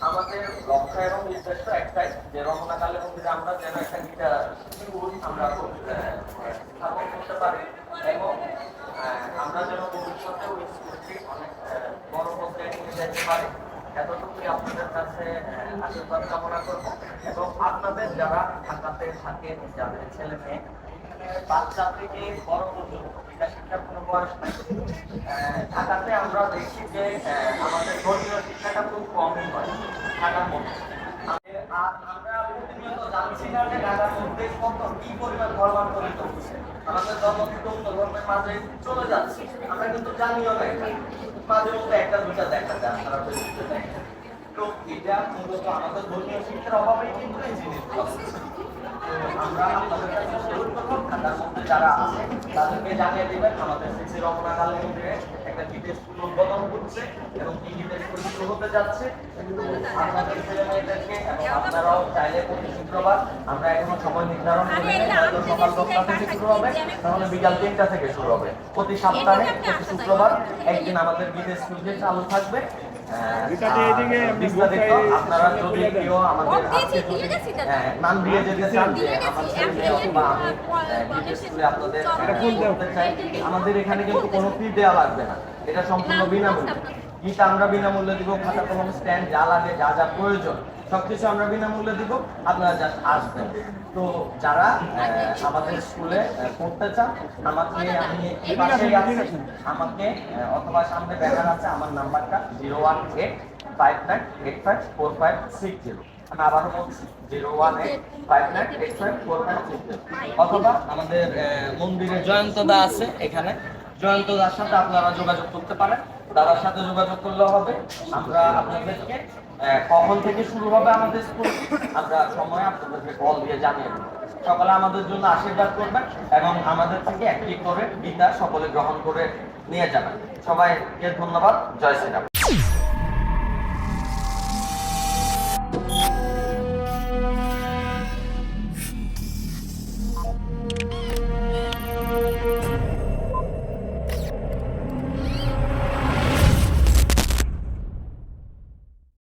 আমাদের লক্ষ্য এবং উদ্দেশ্য একটাই যে রমনাকালের মধ্যে আমরা যেন একটা গীতা আমরা স্থাপন করতে পারি এবং আমরা যেন ভবিষ্যতে ওই স্কুলটি অনেক বড় পর্যায়ে নিয়ে যেতে পারি। এতটুকুই আপনাদের কাছে আশীর্বাদ কামনা করবো এবং আপনাদের যারা ঢাকাতে থাকেন, যাদের ছেলে মেয়ে বাচ্চা থেকে বড় পর্যন্ত এটা শিক্ষার কোনো বয়স নাই। ঢাকাতে আমরা দেখি যে আমাদের ধর্মীয় শিক্ষাটা খুব কমই হয় ঢাকার মধ্যে। আমরা প্রতিনিয়ত জানছি না যে ঢাকার মধ্যে কত কি পরিমাণ ধর্মান্তরিত হচ্ছে, আমাদের ধর্ম থেকে অন্য ধর্মের মাঝে চলে যাচ্ছে, আমরা কিন্তু জানিও না। মাঝে মধ্যে একটা দুটা দেখা যায় সারা পৃথিবীতে দেখে। তো এটা মূলত আমাদের ধর্মীয় শিক্ষার অভাবেই কিন্তু এই জিনিসগুলো হচ্ছে। আমরা আপনাদের কাছে অনুরোধ করব ঢাকার মধ্যে যারা আছে তাদেরকে জানিয়ে দিবেন আমাদের শ্রী রমনাকালের মধ্যে একটা গীতা স্কুল উদ্বোধন করছে এবং এই গীতা স্কুল শুরু হতে যাচ্ছে। আপনাদের ছেলে মেয়েদেরকে এবং আপনারাও চাইলে প্রতি শুক্রবার, আমরা এখনো সময় নির্ধারণ করি হয়তো সকাল 10টা থেকে শুরু হবে, তাহলে বিকাল 3টা থেকে শুরু হবে। প্রতি সপ্তাহে প্রতি শুক্রবার একদিন আমাদের গীতা স্কুল যে চালু থাকবে। আপনারা যদি কেউ আমাদের নাম দিয়ে যেতে চান যে আমাদের এখানে কিন্তু কোনো ফি দেওয়া লাগবে না, এটা সম্পূর্ণ বিনামূল্যে। গীতা আমরা বিনামূল্যে দিব, খাতা কলম স্ট্যান্ড যা লাগে যা যা প্রয়োজন সবকিছু আমরা বিনামূল্যে দিব, আপনারা জাস্ট আসবেন। তো যারা আমাদের স্কুলে পড়তে চান আমাকে আমাকে অথবা সামনে ব্যানার আছে আমার নাম্বারটা 01859854560। আমি আবারও বলছি 01859854560। অথবা আমাদের মন্দিরে জয়ন্তদা আছে, এখানে জয়ন্তদার সাথে আপনারা যোগাযোগ করতে পারেন, দাদার সাথে যোগাযোগ করলেও হবে। আমরা আপনাদেরকে কখন থেকে শুরু হবে আমাদের স্কুল আমরা সময় আপনাদেরকে কল দিয়ে জানিয়ে দেব। সকলে আমাদের জন্য আশীর্বাদ করবেন এবং আমাদের থেকে একটি করে গীতা সকলে গ্রহণ করে নিয়ে যাবেন। সবাইকে ধন্যবাদ। জয় শ্রীরাম।